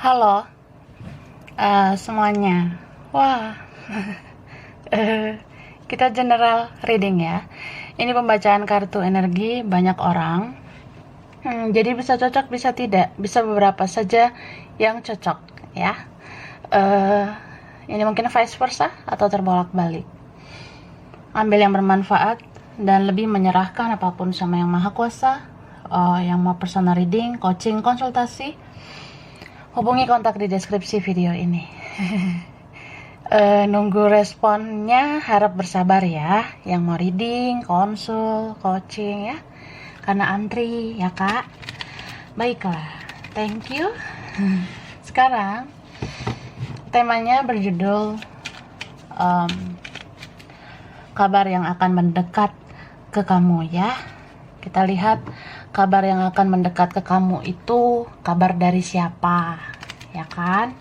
Halo, semuanya. Wah, kita general reading ya. Ini pembacaan kartu energi banyak orang. Jadi bisa cocok, bisa tidak, bisa beberapa saja yang cocok ya. Ini mungkin vice versa atau terbolak-balik. Ambil yang bermanfaat dan lebih menyerahkan apapun sama Yang Maha Kuasa. Yang mau personal reading, coaching, konsultasi, hubungi kontak di deskripsi video ini. Nunggu responnya, harap bersabar ya. Yang mau reading, konsul, coaching ya. Karena antri ya kak. Baiklah, thank you. Sekarang temanya berjudul kabar yang akan mendekat ke kamu ya. Kita lihat kabar yang akan mendekat ke kamu itu kabar dari siapa, ya kan?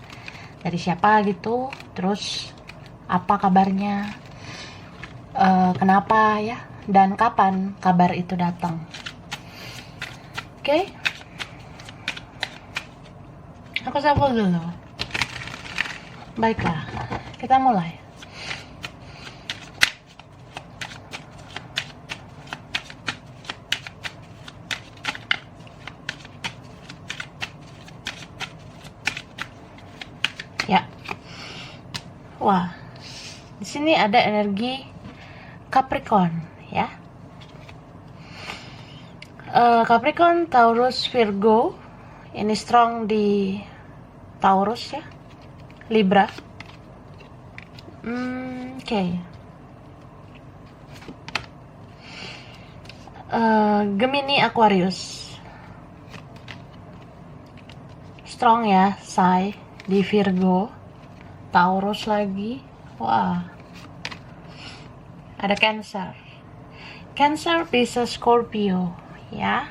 Dari siapa gitu, terus apa kabarnya, kenapa ya, dan kapan kabar itu datang. Oke? Aku shuffle dulu. Baiklah, kita mulai. Ya. Wah. Di sini ada energi Capricorn, ya. Capricorn, Taurus, Virgo. Ini strong di Taurus ya. Libra. Oke. Gemini, Aquarius. Strong ya, Sai di Virgo. Taurus lagi. Wah. Ada Cancer. Cancer, Pisces, Scorpio ya.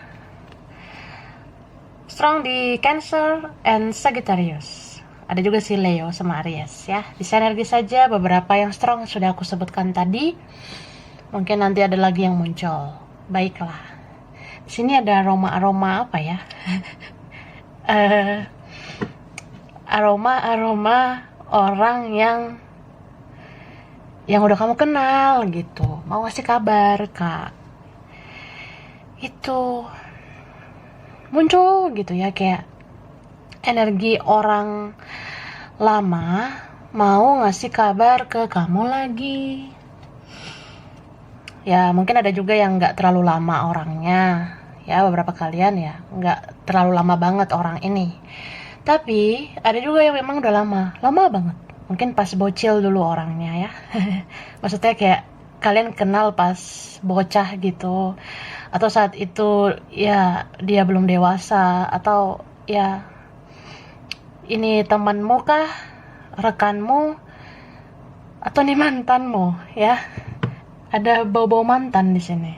Strong di Cancer and Sagittarius. Ada juga si Leo sama Aries ya. Di energi saja beberapa yang strong sudah aku sebutkan tadi. Mungkin nanti ada lagi yang muncul. Baiklah. Di sini ada aroma-aroma apa ya? Aroma orang yang udah kamu kenal gitu, mau ngasih kabar kak, itu muncul gitu ya, kayak energi orang lama mau ngasih kabar ke kamu lagi ya. Mungkin ada juga yang nggak terlalu lama orangnya ya, beberapa kalian ya nggak terlalu lama banget orang ini. Tapi ada juga yang memang udah lama banget. Mungkin pas bocil dulu orangnya ya. Maksudnya kayak kalian kenal pas bocah gitu. Atau saat itu ya dia belum dewasa. Atau ya ini temanmu kah? Rekanmu? Atau nih mantanmu ya. Ada bau-bau mantan di sini.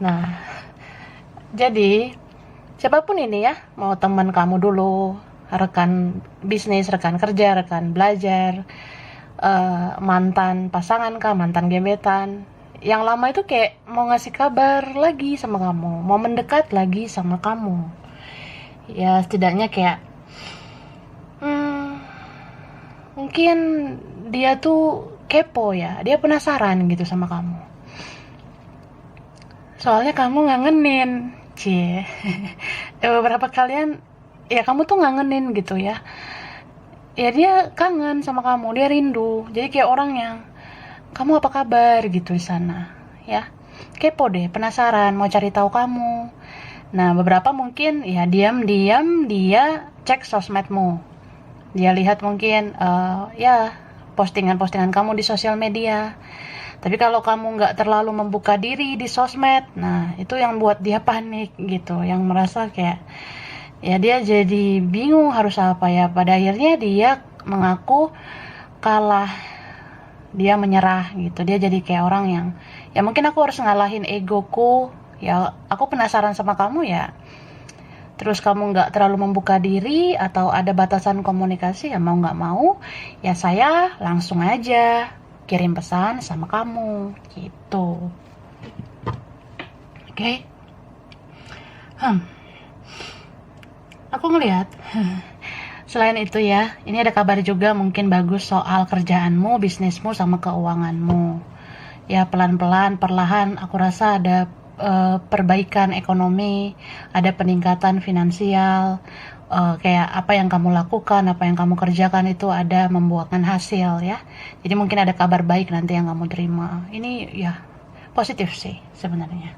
Nah, jadi siapapun ini ya, mau teman kamu dulu, rekan bisnis, rekan kerja, rekan belajar, mantan pasangan kah, mantan gebetan, yang lama itu kayak mau ngasih kabar lagi sama kamu, mau mendekat lagi sama kamu. Ya setidaknya kayak mungkin dia tuh kepo ya, dia penasaran gitu sama kamu. Soalnya kamu ngangenin. Cie. Beberapa kalian ya kamu tuh ngangenin gitu ya. Ya dia kangen sama kamu, dia rindu. Jadi kayak orang yang kamu apa kabar gitu di sana, ya. Kepo deh, penasaran, mau cari tahu kamu. Nah, beberapa mungkin ya diam-diam dia cek sosmedmu. Dia lihat mungkin ya postingan-postingan kamu di sosial media. Tapi kalau kamu nggak terlalu membuka diri di sosmed, nah itu yang buat dia panik gitu, yang merasa kayak ya dia jadi bingung harus apa ya. Pada akhirnya dia mengaku kalah, dia menyerah gitu. Dia jadi kayak orang yang ya mungkin aku harus ngalahin egoku, ya aku penasaran sama kamu ya. Terus kamu nggak terlalu membuka diri atau ada batasan komunikasi, ya mau nggak mau ya saya langsung aja kirim pesan sama kamu gitu. Oke. aku ngelihat selain itu ya, ini ada kabar juga mungkin bagus soal kerjaanmu, bisnismu, sama keuanganmu. Ya pelan-pelan, perlahan aku rasa ada perbaikan ekonomi, ada peningkatan finansial, kayak apa yang kamu lakukan, apa yang kamu kerjakan itu ada membuahkan hasil ya. Jadi mungkin ada kabar baik nanti yang kamu terima. Ini ya positif sih sebenarnya.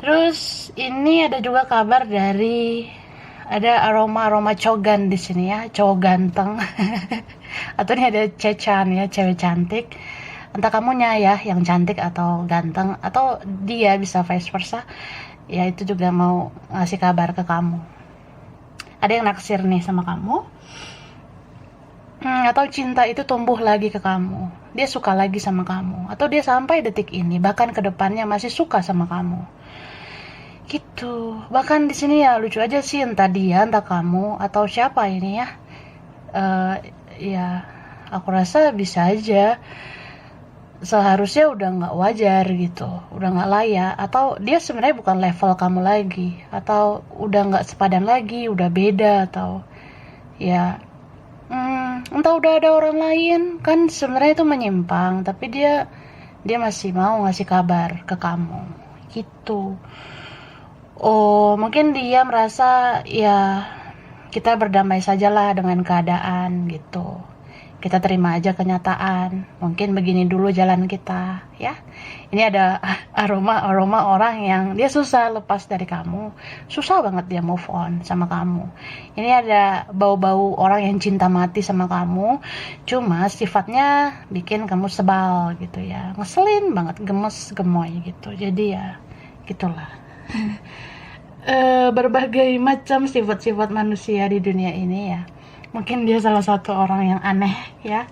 Terus ini ada juga kabar dari ada aroma cogan di sini ya, cowok ganteng. Atau ini ada Cechan ya, cewek cantik. Entah kamunya ya yang cantik atau ganteng, atau dia bisa vice versa. Ya itu juga mau ngasih kabar ke kamu. Ada yang naksir nih sama kamu. Atau cinta itu tumbuh lagi ke kamu. Dia suka lagi sama kamu. Atau dia sampai detik ini, bahkan ke depannya masih suka sama kamu. Gitu. Bahkan di sini ya lucu aja sih, entah dia, entah kamu, atau siapa ini ya. Eh, ya, aku rasa bisa aja. Seharusnya udah nggak wajar gitu, udah nggak layak, atau dia sebenarnya bukan level kamu lagi, atau udah nggak sepadan lagi, udah beda, atau ya entah udah ada orang lain kan, sebenarnya itu menyimpang, tapi dia masih mau ngasih kabar ke kamu gitu. Oh mungkin dia merasa ya kita berdamai sajalah dengan keadaan gitu, kita terima aja kenyataan, mungkin begini dulu jalan kita ya. Ini ada aroma orang yang dia susah lepas dari kamu, susah banget dia move on sama kamu. Ini ada bau-bau orang yang cinta mati sama kamu, cuma sifatnya bikin kamu sebal gitu ya, ngeselin banget, gemes gemoy gitu. Jadi ya gitulah. Berbagai macam sifat-sifat manusia di dunia ini ya, mungkin dia salah satu orang yang aneh ya.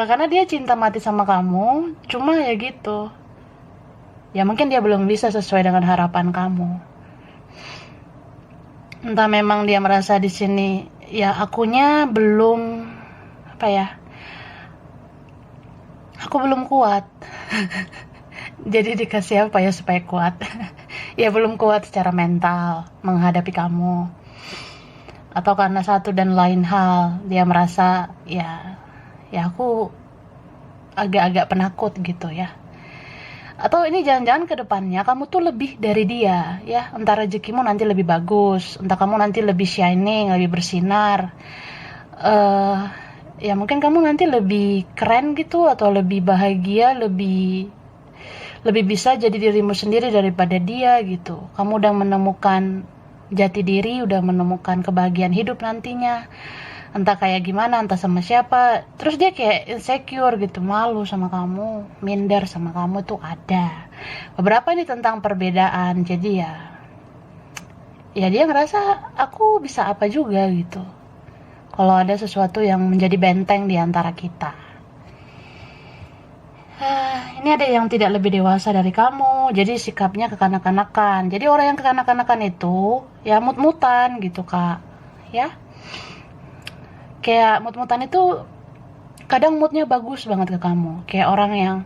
Karena dia cinta mati sama kamu, cuma ya gitu. Ya mungkin dia belum bisa sesuai dengan harapan kamu. Entah memang dia merasa di sini ya akunya belum apa ya. Aku belum kuat. Jadi dikasih apa ya supaya kuat? Ya belum kuat secara mental menghadapi kamu. Atau karena satu dan lain hal dia merasa ya aku agak-agak penakut gitu ya. Atau ini jangan-jangan ke depannya kamu tuh lebih dari dia ya, entah rezekimu nanti lebih bagus, entah kamu nanti lebih shining, lebih bersinar, ya mungkin kamu nanti lebih keren gitu, atau lebih bahagia, lebih bisa jadi dirimu sendiri daripada dia gitu. Kamu udah menemukan jati diri, udah menemukan kebahagiaan hidup nantinya, entah kayak gimana, entah sama siapa. Terus dia kayak insecure gitu, malu sama kamu, minder sama kamu tuh ada. Beberapa ini tentang perbedaan, jadi ya dia ngerasa aku bisa apa juga gitu. Kalau ada sesuatu yang menjadi benteng di antara kita. Ini ada yang tidak lebih dewasa dari kamu, jadi sikapnya kekanak-kanakan. Jadi orang yang kekanak-kanakan itu ya mut-mutan gitu kak, ya. Kayak mut-mutan itu kadang moodnya bagus banget ke kamu. Kayak orang yang,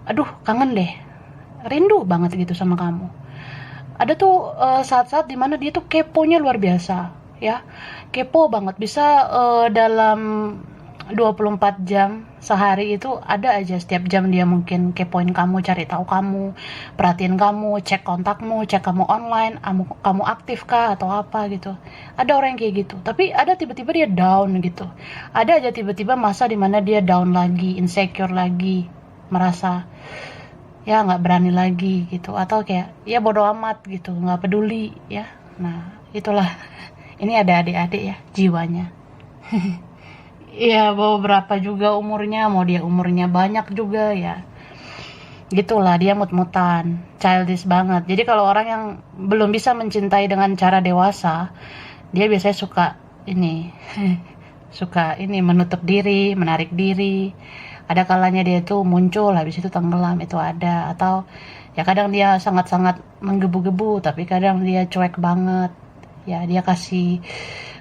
aduh kangen deh, rindu banget gitu sama kamu. Ada tuh saat-saat dimana dia tuh keponya luar biasa, ya. Kepo banget, bisa dalam 24 jam sehari itu ada aja setiap jam dia mungkin kepoin kamu, cari tahu kamu, perhatiin kamu, cek kontakmu, cek kamu online, kamu aktif kah atau apa gitu. Ada orang yang kayak gitu, tapi ada tiba-tiba dia down gitu. Ada aja tiba-tiba masa dimana dia down lagi, insecure lagi, merasa ya nggak berani lagi gitu, atau kayak ya bodo amat gitu, nggak peduli ya. Nah itulah, ini ada adik-adik ya jiwanya. Iya, beberapa juga umurnya, mau dia umurnya banyak juga ya. Gitulah, dia mut-mutan, childish banget. Jadi kalau orang yang belum bisa mencintai dengan cara dewasa, dia biasanya suka ini, suka ini menutup diri, menarik diri. Ada kalanya dia itu muncul, habis itu tenggelam, itu ada. Atau ya kadang dia sangat-sangat menggebu-gebu, tapi kadang dia cuek banget. Ya dia kasih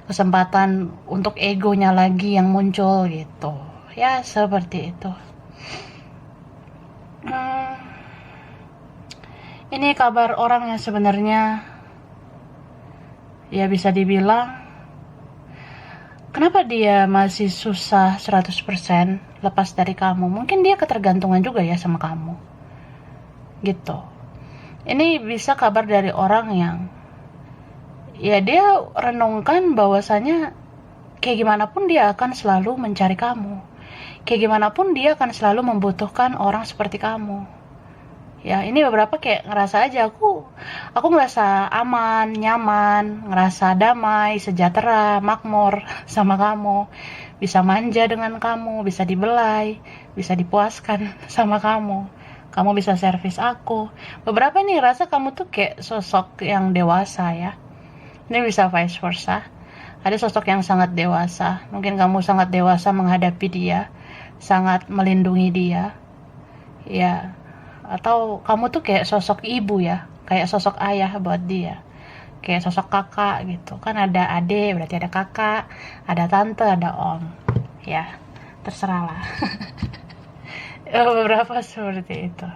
kesempatan untuk egonya lagi yang muncul gitu ya, seperti itu. Ini kabar orang yang sebenarnya ya bisa dibilang, kenapa dia masih susah 100% lepas dari kamu? Mungkin dia ketergantungan juga ya sama kamu. Gitu. Ini bisa kabar dari orang yang ya dia renungkan bahwasanya kayak gimana pun dia akan selalu mencari kamu. Kayak gimana pun dia akan selalu membutuhkan orang seperti kamu. Ya, ini beberapa kayak ngerasa aja aku ngerasa aman, nyaman, ngerasa damai, sejahtera, makmur sama kamu. Bisa manja dengan kamu, bisa dibelai, bisa dipuaskan sama kamu. Kamu bisa servis aku. Beberapa nih ngerasa kamu tuh kayak sosok yang dewasa ya. Ini bisa vice versa. Ada sosok yang sangat dewasa. Mungkin kamu sangat dewasa menghadapi dia, sangat melindungi dia. Ya, atau kamu tuh kayak sosok ibu ya, kayak sosok ayah buat dia, kayak sosok kakak gitu kan. Ada adik berarti ada kakak, ada tante, ada om, ya terserah lah. Beberapa seperti itu.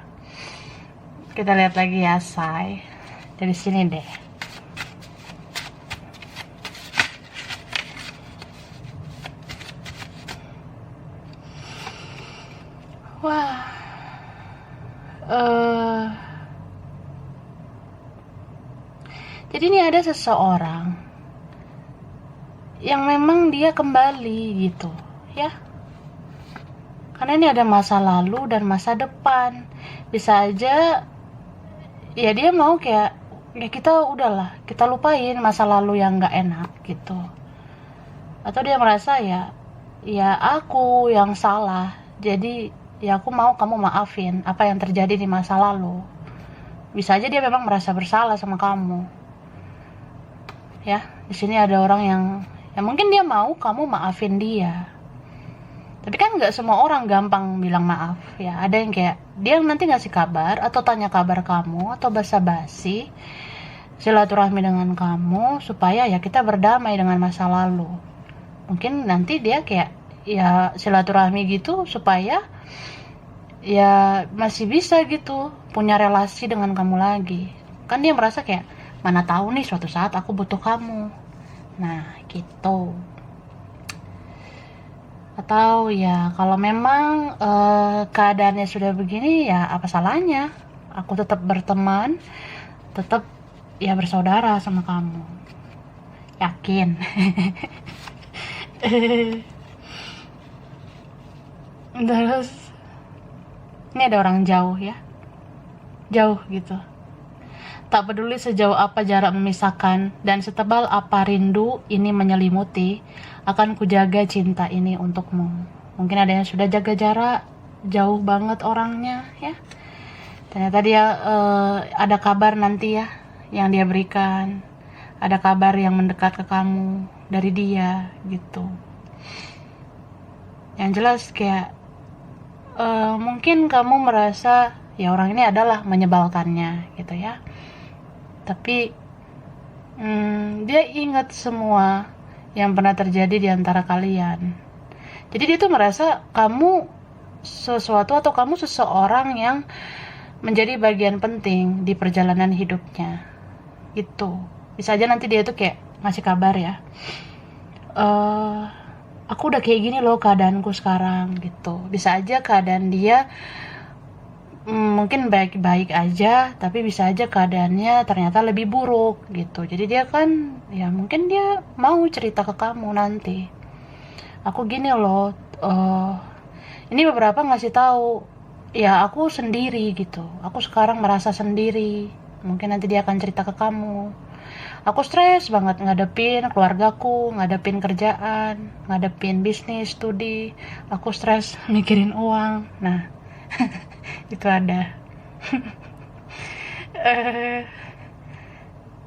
Kita lihat lagi ya, say, dari sini deh. Wah, jadi ini ada seseorang yang memang dia kembali gitu ya, karena ini ada masa lalu dan masa depan. Bisa aja ya dia mau kayak ya kita udahlah, kita lupain masa lalu yang gak enak gitu. Atau dia merasa ya aku yang salah, jadi ya aku mau kamu maafin apa yang terjadi di masa lalu. Bisa aja dia memang merasa bersalah sama kamu. Ya, di sini ada orang yang mungkin dia mau kamu maafin dia. Tapi kan nggak semua orang gampang bilang maaf ya. Ada yang kayak dia nanti ngasih kabar atau tanya kabar kamu atau basa-basi silaturahmi dengan kamu supaya ya kita berdamai dengan masa lalu. Mungkin nanti dia kayak ya silaturahmi gitu supaya ya masih bisa gitu punya relasi dengan kamu lagi. Kan dia merasa kayak mana tahu nih suatu saat aku butuh kamu. Nah gitu. Atau ya kalau memang keadaannya sudah begini, ya apa salahnya aku tetap berteman, tetap ya bersaudara sama kamu. Yakin. Terus ini ada orang jauh ya, jauh gitu. Tak peduli sejauh apa jarak memisahkan dan setebal apa rindu ini menyelimuti, akan kujaga cinta ini untukmu. Mungkin ada yang sudah jaga jarak, jauh banget orangnya ya. Ternyata dia ada kabar nanti ya yang dia berikan, ada kabar yang mendekat ke kamu dari dia gitu. Yang jelas kayak mungkin kamu merasa ya orang ini adalah menyebalkannya gitu ya. Tapi dia ingat semua yang pernah terjadi di antara kalian. Jadi dia tuh merasa kamu sesuatu atau kamu seseorang yang menjadi bagian penting di perjalanan hidupnya. Gitu. Bisa aja nanti dia tuh kayak ngasih kabar ya. Aku udah kayak gini loh keadaanku sekarang gitu. Bisa aja keadaan dia mungkin baik-baik aja, tapi bisa aja keadaannya ternyata lebih buruk gitu. Jadi dia kan ya mungkin dia mau cerita ke kamu nanti, aku gini loh, ini beberapa ngasih tahu ya aku sendiri gitu, aku sekarang merasa sendiri. Mungkin nanti dia akan cerita ke kamu, aku stres banget ngadepin keluargaku, ngadepin kerjaan, ngadepin bisnis, studi, aku stres mikirin uang. Nah itu ada.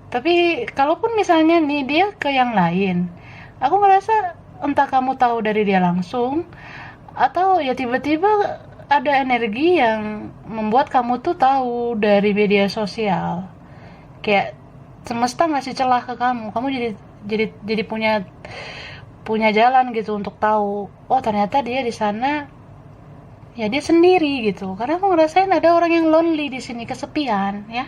Tapi kalaupun misalnya nih dia ke yang lain, aku ngerasa entah kamu tahu dari dia langsung atau ya tiba-tiba ada energi yang membuat kamu tuh tahu dari media sosial. Kayak semesta ngasih celah ke kamu jadi punya jalan gitu untuk tahu, oh ternyata dia di sana ya dia sendiri gitu. Karena aku ngerasain ada orang yang lonely di sini, kesepian ya.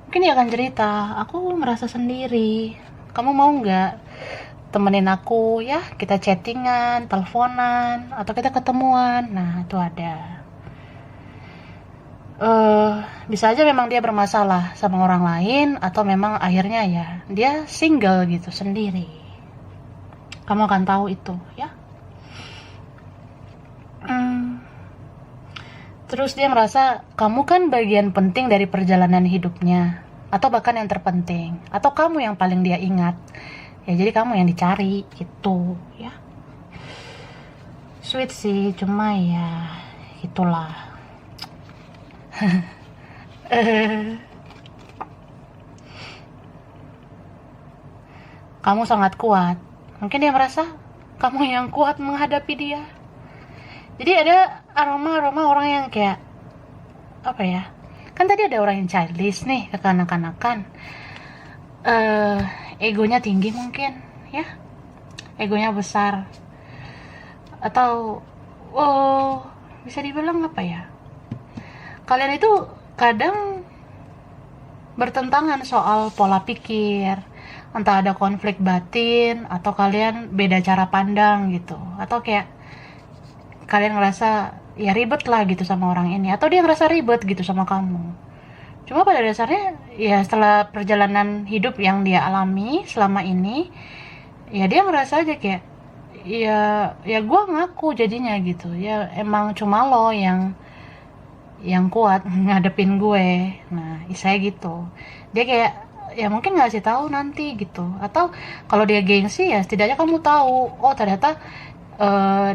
Mungkin dia akan cerita, aku merasa sendiri, kamu mau nggak temenin aku ya, kita chattingan, teleponan, atau kita ketemuan. Nah itu ada. eh Bisa aja memang dia bermasalah sama orang lain, atau memang akhirnya ya dia single gitu sendiri. Kamu akan tahu itu ya. Hmm, Terus dia merasa kamu kan bagian penting dari perjalanan hidupnya, atau bahkan yang terpenting, atau kamu yang paling dia ingat. Ya jadi kamu yang dicari gitu ya. Sweet sih, cuma ya itulah. Eh, Kamu sangat kuat. Mungkin dia merasa kamu yang kuat menghadapi dia. Jadi ada aroma-aroma orang yang kayak apa ya? Kan tadi ada orang yang childish nih, kekanak-kanakan. eh Egonya tinggi mungkin, ya. Egonya besar. Atau bisa dibilang apa ya? Kalian itu kadang bertentangan soal pola pikir, entah ada konflik batin atau kalian beda cara pandang gitu, atau kayak kalian ngerasa ya ribet lah gitu sama orang ini, atau dia ngerasa ribet gitu sama kamu. Cuma pada dasarnya ya setelah perjalanan hidup yang dia alami selama ini, ya dia ngerasa aja kayak ya gue ngaku jadinya gitu ya, emang cuma lo yang kuat ngadepin gue. Nah saya gitu, dia kayak ya mungkin ngasih tahu nanti gitu, atau kalau dia gengsi ya setidaknya kamu tahu, oh ternyata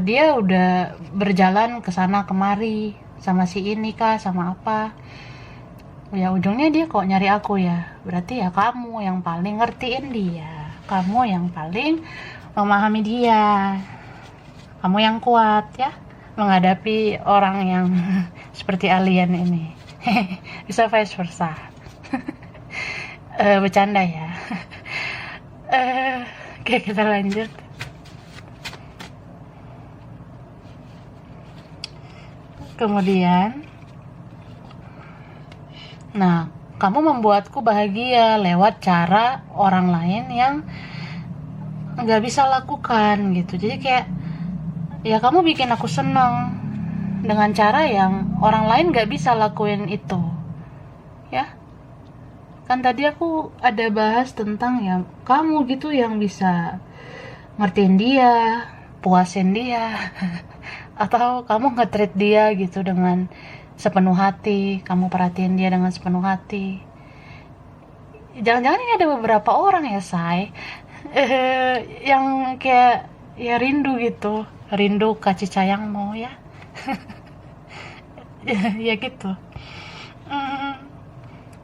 dia udah berjalan ke sana kemari sama si ini kah, sama apa. Ya ujungnya dia kok nyari aku, ya berarti ya kamu yang paling ngertiin dia, kamu yang paling memahami dia, kamu yang kuat ya menghadapi orang yang seperti alien ini. Bisa vice versa. Bercanda ya. Oke, kita lanjut. Kemudian, nah, kamu membuatku bahagia lewat cara orang lain yang nggak bisa lakukan gitu. Jadi kayak ya kamu bikin aku seneng dengan cara yang orang lain nggak bisa lakuin itu, ya. Kan tadi aku ada bahas tentang ya kamu gitu yang bisa ngertiin dia, puasin dia, atau kamu nge-treat dia gitu dengan sepenuh hati, kamu perhatiin dia dengan sepenuh hati. Jangan-jangan ini ada beberapa orang ya, Say, yang kayak ya rindu gitu, rindu kasih sayangmu ya. Ya gitu. Hmm,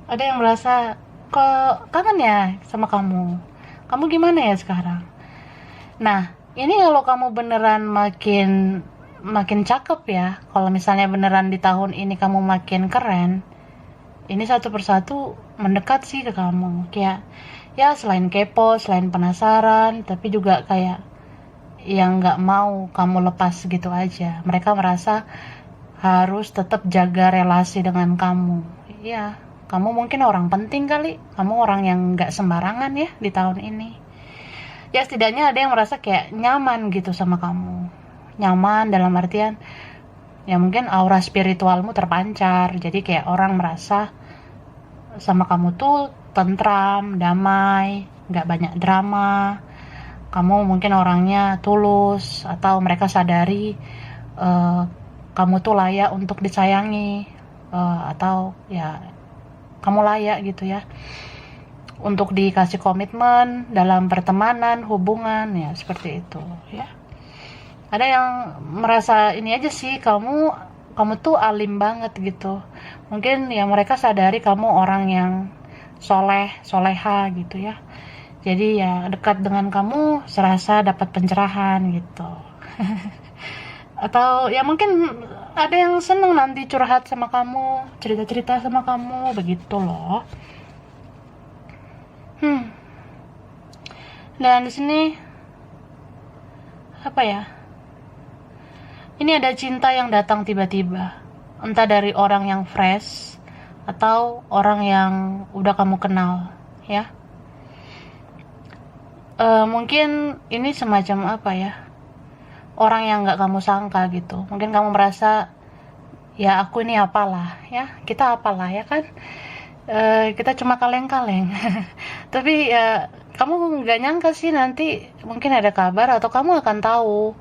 ada yang merasa kok kangen ya sama kamu. Kamu gimana ya sekarang? Nah, ini kalau kamu beneran makin makin cakep ya, kalau misalnya beneran di tahun ini kamu makin keren, ini satu persatu mendekat sih ke kamu. Kayak ya selain kepo, selain penasaran, tapi juga kayak yang nggak mau kamu lepas gitu aja. Mereka merasa harus tetap jaga relasi dengan kamu. Ya, kamu mungkin orang penting kali. Kamu orang yang nggak sembarangan ya di tahun ini. Ya setidaknya ada yang merasa kayak nyaman gitu sama kamu. Nyaman dalam artian ya mungkin aura spiritualmu terpancar. Jadi kayak orang merasa sama kamu tuh tentram, damai, nggak banyak drama. Kamu mungkin orangnya tulus, atau mereka sadari eh, kamu tuh layak untuk disayangi, atau ya kamu layak gitu ya untuk dikasih komitmen dalam pertemanan, hubungan, ya seperti itu ya. Ada yang merasa ini aja sih, kamu tuh alim banget gitu. Mungkin ya mereka sadari kamu orang yang soleha gitu ya. Jadi ya dekat dengan kamu serasa dapat pencerahan gitu. Atau ya mungkin ada yang seneng nanti curhat sama kamu, cerita-cerita sama kamu, begitu loh. Dan di sini apa ya? Ini ada cinta yang datang tiba-tiba. Entah dari orang yang fresh atau orang yang udah kamu kenal, ya. Mungkin ini semacam apa ya, orang yang nggak kamu sangka gitu. Mungkin kamu merasa, ya aku ini apalah, ya kita apalah, ya kan. Kita cuma kaleng-kaleng. Tapi ya kamu nggak nyangka sih nanti mungkin ada kabar atau kamu akan tahu,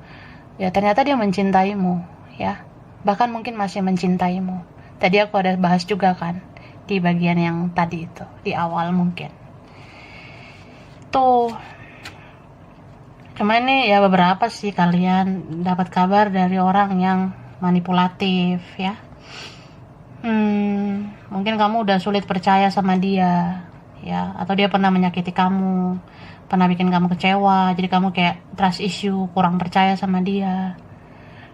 ya ternyata dia mencintaimu, ya. Bahkan mungkin masih mencintaimu. Tadi aku ada bahas juga kan di bagian yang tadi itu, di awal mungkin. Tuh. Cuma ini ya beberapa sih kalian dapat kabar dari orang yang manipulatif, ya. Mungkin kamu udah sulit percaya sama dia, ya, atau dia pernah menyakiti kamu, pernah bikin kamu kecewa, jadi kamu kayak trust issue, kurang percaya sama dia.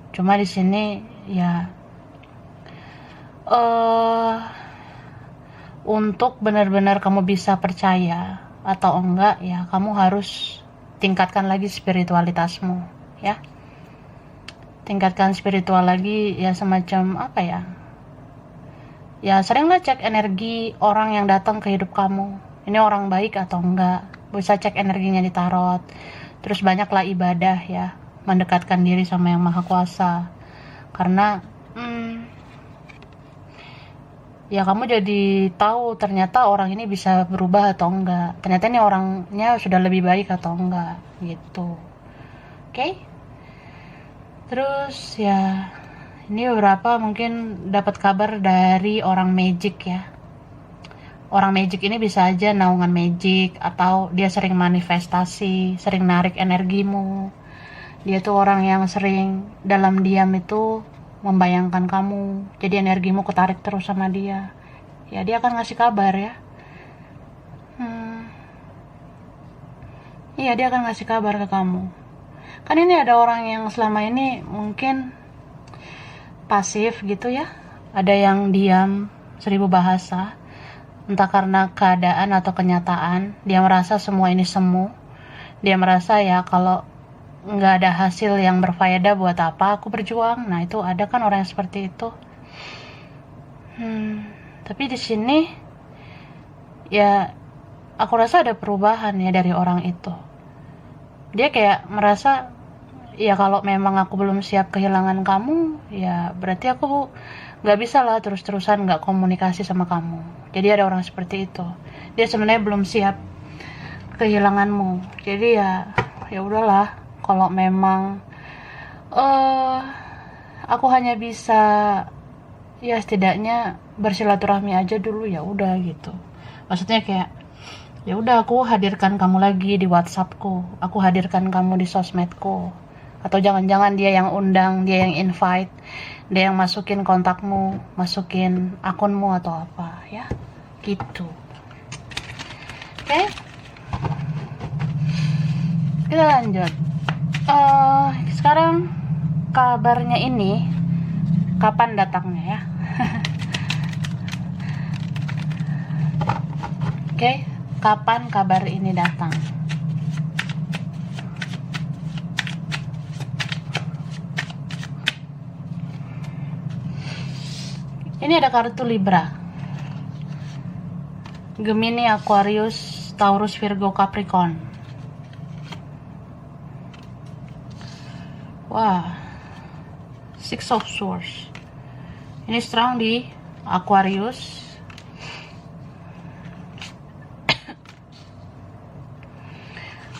Cuma di sini ya untuk benar-benar kamu bisa percaya atau enggak, ya kamu harus tingkatkan lagi spiritualitasmu, ya. Tingkatkan spiritual lagi, ya semacam apa ya, ya seringlah cek energi orang yang datang ke hidup kamu, ini orang baik atau enggak. Bisa cek energinya di tarot. Terus banyaklah ibadah, ya, mendekatkan diri sama yang maha kuasa. Karena ya kamu jadi tahu ternyata orang ini bisa berubah atau enggak, ternyata ini orangnya sudah lebih baik atau enggak gitu. Oke? Terus ya ini beberapa mungkin dapat kabar dari orang magic, ya. Orang magic ini bisa aja naungan magic, atau dia sering manifestasi, sering narik energimu. Dia tuh orang yang sering dalam diam itu membayangkan kamu, jadi energimu ketarik terus sama dia. Ya dia akan ngasih kabar, ya. Iya, dia akan ngasih kabar ke kamu. Kan ini ada orang yang selama ini mungkin pasif gitu, ya. Ada yang diam, 1000 bahasa. Entah karena keadaan atau kenyataan, dia merasa semua ini semu. Dia merasa ya kalau nggak ada hasil yang berfaedah, buat apa aku berjuang. Nah itu ada kan orang yang seperti itu. Tapi di sini ya aku rasa ada perubahan, ya, dari orang itu. Dia kayak merasa, ya kalau memang aku belum siap kehilangan kamu, ya berarti aku nggak bisa lah terus-terusan nggak komunikasi sama kamu. Jadi ada orang seperti itu, dia sebenarnya belum siap kehilanganmu. Jadi ya udahlah, kalau memang aku hanya bisa, ya setidaknya bersilaturahmi aja dulu, ya udah gitu. Maksudnya kayak ya udah, aku hadirkan kamu lagi di WhatsAppku, aku hadirkan kamu di sosmedku, atau jangan-jangan dia yang undang, dia yang invite, dia yang masukin kontakmu, masukin akunmu atau apa, ya gitu. Oke, kita lanjut. Sekarang kabarnya ini kapan datangnya, ya. Oke, kapan kabar ini datang? Ini ada kartu Libra, Gemini, Aquarius, Taurus, Virgo, Capricorn. Wah, Six of Swords. Ini strong di Aquarius.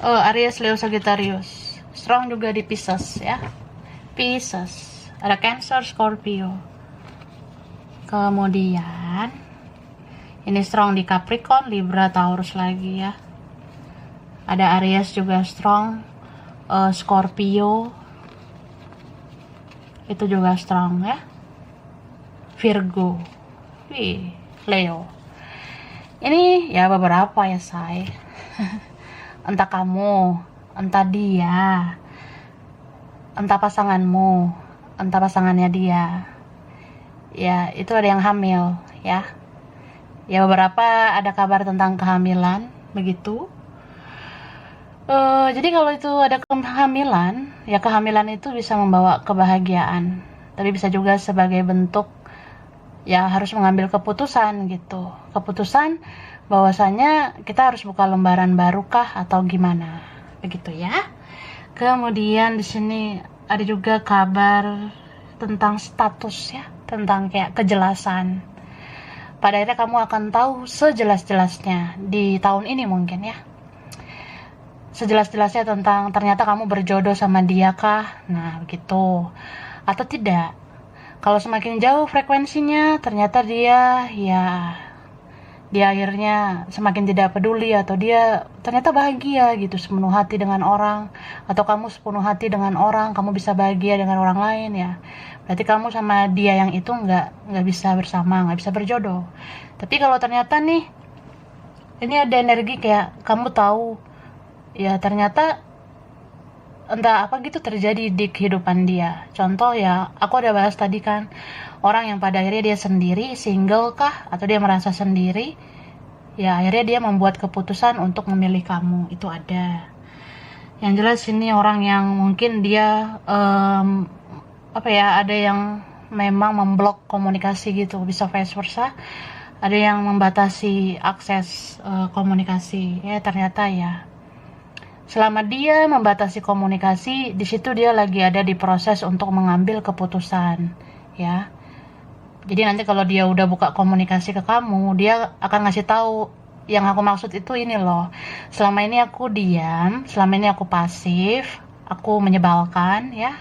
Aries, Leo, Sagittarius. Strong juga di Pisces, ya. Pisces. Ada Cancer, Scorpio. Kemudian ini strong di Capricorn, Libra, Taurus lagi, ya. Ada Aries juga strong, Scorpio itu juga strong, ya. Virgo, Leo. Ini ya beberapa, ya say. Entah kamu, entah dia, entah pasanganmu, entah pasangannya dia, ya itu ada yang hamil, ya. Ya beberapa ada kabar tentang kehamilan, begitu. Jadi kalau itu ada kehamilan, ya kehamilan itu bisa membawa kebahagiaan, tapi bisa juga sebagai bentuk ya harus mengambil keputusan gitu. Keputusan bahwasanya kita harus buka lembaran baru kah atau gimana. Begitu ya. Kemudian di sini ada juga kabar tentang status ya, tentang kayak kejelasan. Pada akhirnya kamu akan tahu sejelas-jelasnya di tahun ini mungkin ya. Sejelas-jelasnya tentang ternyata kamu berjodoh sama dia kah? Nah, begitu. Atau tidak. Kalau semakin jauh frekuensinya, ternyata dia akhirnya semakin tidak peduli, atau dia ternyata bahagia gitu sepenuh hati dengan orang, atau kamu sepenuh hati dengan orang, kamu bisa bahagia dengan orang lain ya. Berarti kamu sama dia yang itu nggak bisa bersama, nggak bisa berjodoh. Tapi kalau ternyata nih ini ada energi kayak kamu tahu ya ternyata entah apa gitu terjadi di kehidupan dia. Contoh ya, aku ada bahas tadi kan, orang yang pada akhirnya dia sendiri, single kah, atau dia merasa sendiri, ya akhirnya dia membuat keputusan untuk memilih kamu, itu ada. Yang jelas ini orang yang mungkin dia ada yang memang memblok komunikasi gitu, bisa vice versa. Ada yang membatasi akses komunikasi. Ya ternyata ya, selama dia membatasi komunikasi, di situ dia lagi ada di proses untuk mengambil keputusan, ya. Jadi nanti kalau dia udah buka komunikasi ke kamu, dia akan ngasih tahu, yang aku maksud itu ini loh. Selama ini aku diam, selama ini aku pasif, aku menyebalkan, ya.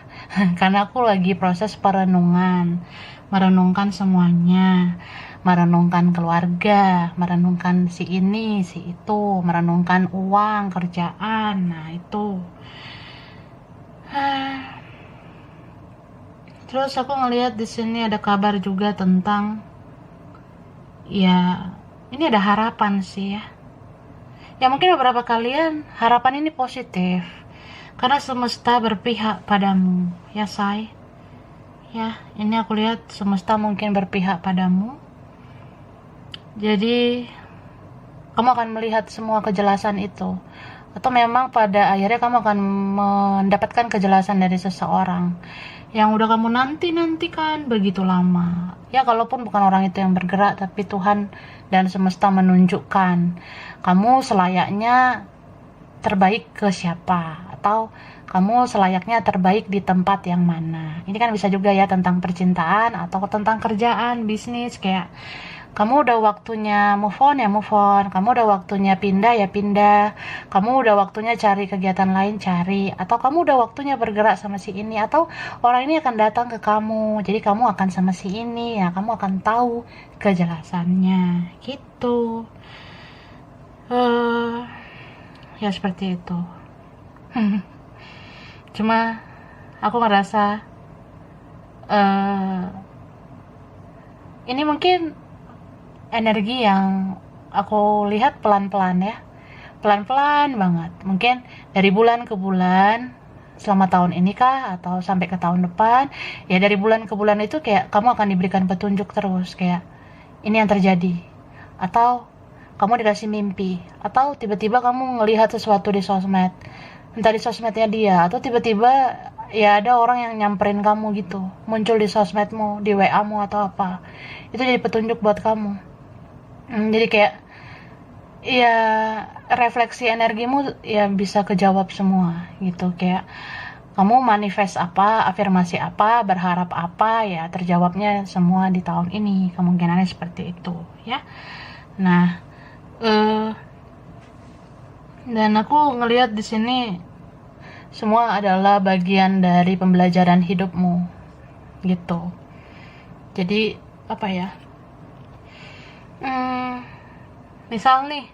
Karena aku lagi proses perenungan, merenungkan semuanya. Merenungkan keluarga, merenungkan si ini, si itu, merenungkan uang, kerjaan. Nah, itu. Terus aku ngelihat di sini ada kabar juga tentang ya, ini ada harapan sih ya. Ya mungkin beberapa kalian harapan ini positif karena semesta berpihak padamu, ya say. Ya, ini aku lihat semesta mungkin berpihak padamu. Jadi kamu akan melihat semua kejelasan itu, atau memang pada akhirnya kamu akan mendapatkan kejelasan dari seseorang yang udah kamu nantikan begitu lama. Ya kalaupun bukan orang itu yang bergerak, tapi Tuhan dan semesta menunjukkan kamu selayaknya terbaik ke siapa, atau kamu selayaknya terbaik di tempat yang mana. Ini kan bisa juga ya tentang percintaan atau tentang kerjaan, bisnis, kayak kamu udah waktunya move on ya move on, kamu udah waktunya pindah ya pindah, kamu udah waktunya cari kegiatan lain cari, atau kamu udah waktunya bergerak sama si ini, atau orang ini akan datang ke kamu, jadi kamu akan sama si ini ya, kamu akan tahu kejelasannya gitu. Ya seperti itu. Cuma aku ngerasa ini mungkin energi yang aku lihat pelan-pelan ya, pelan-pelan banget, mungkin dari bulan ke bulan selama tahun ini kah, atau sampai ke tahun depan ya. Dari bulan ke bulan itu kayak kamu akan diberikan petunjuk terus, kayak ini yang terjadi, atau kamu dikasih mimpi, atau tiba-tiba kamu ngelihat sesuatu di sosmed, entah di sosmednya dia, atau tiba-tiba ya ada orang yang nyamperin kamu gitu, muncul di sosmedmu, di WA mu atau apa, itu jadi petunjuk buat kamu. Jadi kayak ya refleksi energimu ya bisa kejawab semua gitu, kayak kamu manifest apa, afirmasi apa, berharap apa, ya terjawabnya semua di tahun ini, kemungkinannya seperti itu ya. Nah, dan aku ngelihat di sini semua adalah bagian dari pembelajaran hidupmu gitu. Jadi apa ya, misal nih,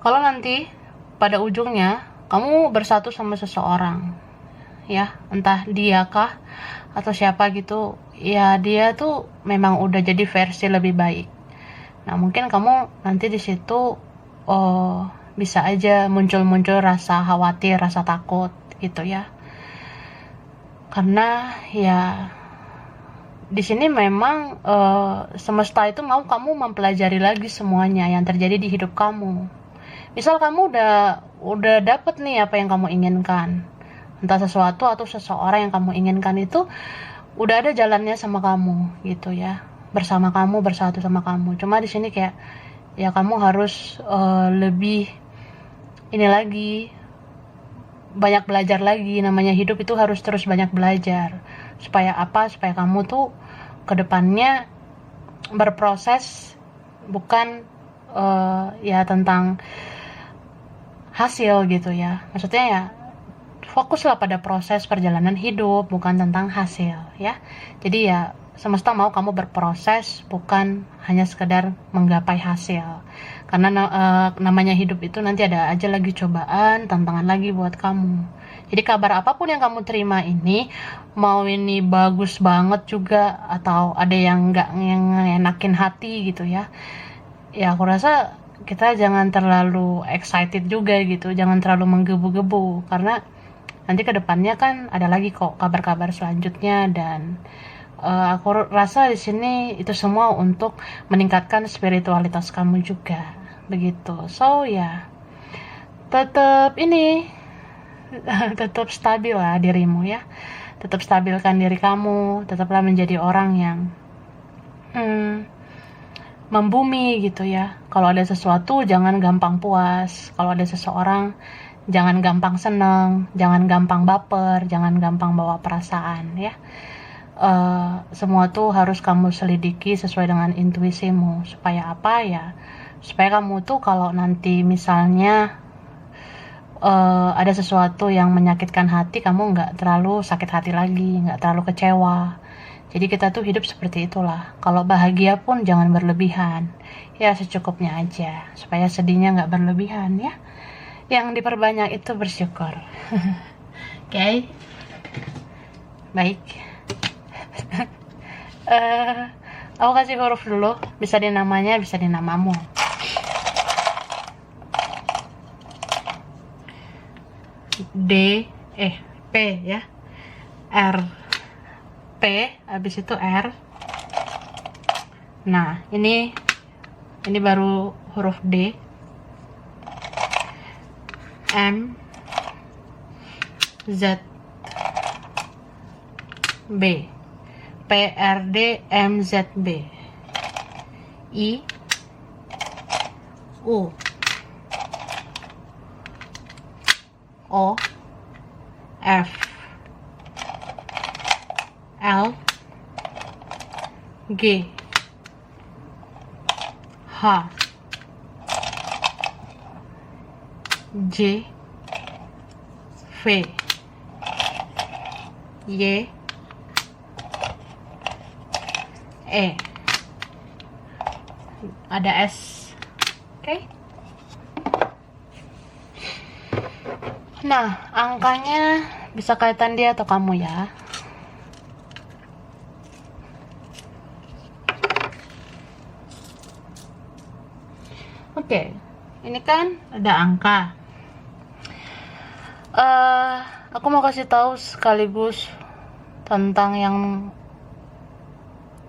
kalau nanti pada ujungnya kamu bersatu sama seseorang ya, entah dia kah atau siapa gitu ya, dia tuh memang udah jadi versi lebih baik. Nah mungkin kamu nanti di situ bisa aja muncul rasa khawatir, rasa takut gitu ya, karena ya di sini memang semesta itu mau kamu mempelajari lagi semuanya yang terjadi di hidup kamu. Misal kamu udah dapet nih apa yang kamu inginkan, entah sesuatu atau seseorang yang kamu inginkan itu udah ada jalannya sama kamu gitu ya, bersama kamu, bersatu sama kamu. Cuma di sini kayak ya kamu harus lebih ini lagi, banyak belajar lagi. Namanya hidup itu harus terus banyak belajar. Supaya apa? Supaya kamu tuh kedepannya berproses, bukan ya tentang hasil gitu ya. Maksudnya ya fokuslah pada proses perjalanan hidup, bukan tentang hasil ya. Jadi ya semesta mau kamu berproses, bukan hanya sekedar menggapai hasil. Karena namanya hidup itu nanti ada aja lagi cobaan, tantangan lagi buat kamu. Jadi kabar apapun yang kamu terima ini, mau ini bagus banget juga atau ada yang nggak enakin hati gitu ya, ya aku rasa kita jangan terlalu excited juga gitu, jangan terlalu menggebu-gebu, karena nanti kedepannya kan ada lagi kok kabar-kabar selanjutnya. Dan aku rasa di sini itu semua untuk meningkatkan spiritualitas kamu juga begitu. So ya tetap ini tetap stabil lah dirimu ya, tetap stabilkan diri kamu, tetaplah menjadi orang yang membumi gitu ya. Kalau ada sesuatu jangan gampang puas, kalau ada seseorang jangan gampang seneng, jangan gampang baper, jangan gampang bawa perasaan ya. Semua tuh harus kamu selidiki sesuai dengan intuisimu. Supaya apa ya, supaya kamu tuh kalau nanti misalnya ada sesuatu yang menyakitkan hati, kamu nggak terlalu sakit hati lagi, nggak terlalu kecewa. Jadi kita tuh hidup seperti itulah. Kalau bahagia pun jangan berlebihan, ya secukupnya aja, supaya sedihnya nggak berlebihan ya. Yang diperbanyak itu bersyukur. Oke. Baik. Aku kasih huruf dulu, bisa di namanya, bisa di namamu. P ya, R, P, habis itu R. Nah ini baru huruf D, M, Z, B, P, R, D, M, Z, B, I, U, O, F, L, G, H, J, V, Y, E, ada S. Oke. Nah, angkanya bisa kaitan dia atau kamu ya. Oke, ini kan ada angka. Aku mau kasih tahu sekaligus tentang yang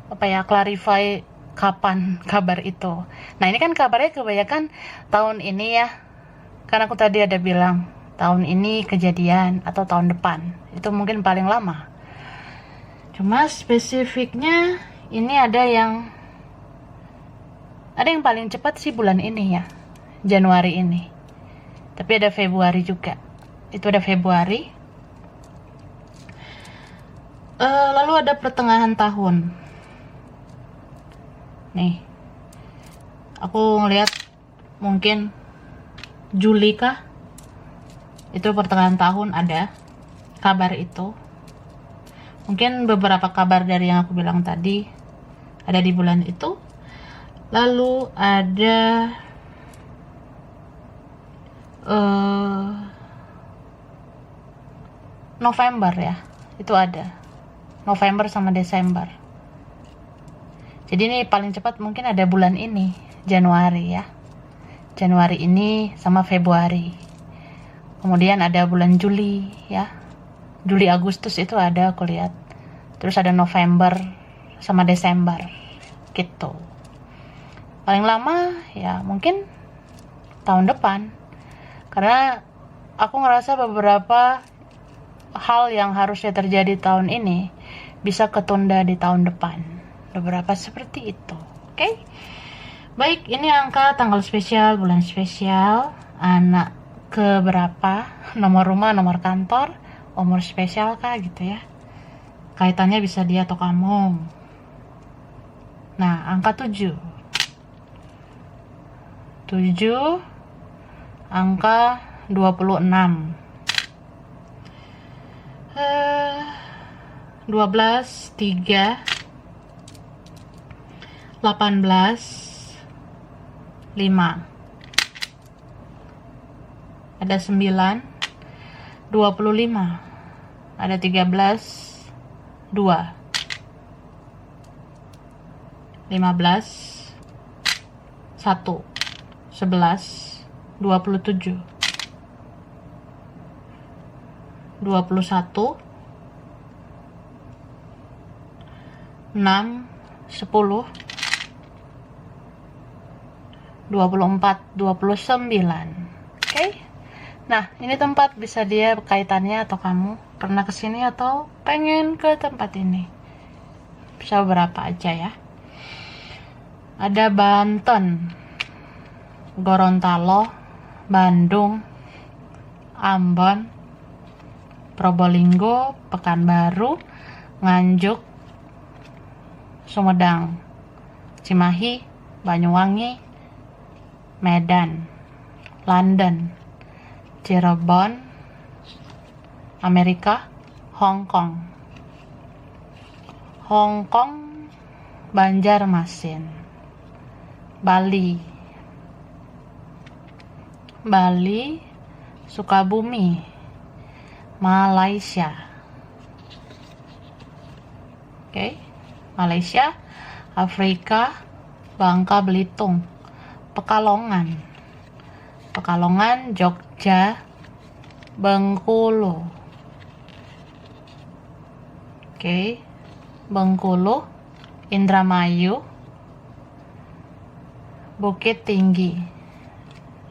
apa ya, clarify kapan kabar itu. Nah ini kan kabarnya kebanyakan tahun ini ya, kan aku tadi ada bilang tahun ini kejadian atau tahun depan, itu mungkin paling lama. Cuma spesifiknya ini ada yang paling cepat sih bulan ini ya, Januari ini. Tapi ada Februari juga. Itu ada Februari. Lalu ada pertengahan tahun. Nih, aku ngeliat mungkin Juli kah? Itu pertengahan tahun ada kabar itu. Mungkin beberapa kabar dari yang aku bilang tadi ada di bulan itu. Lalu ada November ya, itu ada November sama Desember. Jadi ini paling cepat mungkin ada bulan ini, Januari ya, Januari ini sama Februari. Kemudian ada bulan Juli ya, Juli Agustus itu ada aku lihat. Terus ada November sama Desember gitu. Paling lama ya mungkin tahun depan, karena aku ngerasa beberapa hal yang harusnya terjadi tahun ini bisa ketunda di tahun depan. Beberapa seperti itu. Oke? Baik, ini angka tanggal spesial, bulan spesial, anak ke berapa, nomor rumah, nomor kantor, umur spesial kah gitu ya. Kaitannya bisa dia atau kamu. Nah, angka 7. 7, angka 26. 12, 3, 18, 5. Ada 9, 25. Ada 13, 2. 15, 1. 11, 27. 21, 6, 10, 24, 29. Oke? Nah, ini tempat bisa dia kaitannya atau kamu pernah kesini atau pengen ke tempat ini. Bisa berapa aja ya. Ada Banten, Gorontalo, Bandung, Ambon, Probolinggo, Pekanbaru, Nganjuk, Sumedang, Cimahi, Banyuwangi, Medan, London, Cirebon, Amerika, Hong Kong, Banjarmasin, Bali, Sukabumi, Malaysia. Oke, Malaysia, Afrika, Bangka Belitung, Pekalongan, Jogja, Bengkulu. Oke, Bengkulu, Indramayu, Bukit Tinggi,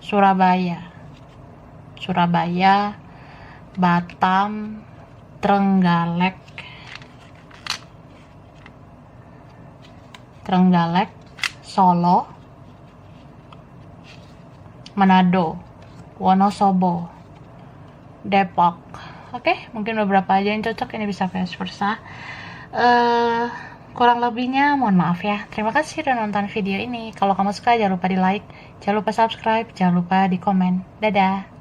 Surabaya, Batam, Trenggalek, Solo, Manado, Wonosobo, Depok. Oke, mungkin beberapa aja yang cocok, ini bisa vice versa. Kurang lebihnya mohon maaf ya. Terima kasih sudah nonton video ini. Kalau kamu suka jangan lupa di like, jangan lupa subscribe, jangan lupa di komen. Dadah.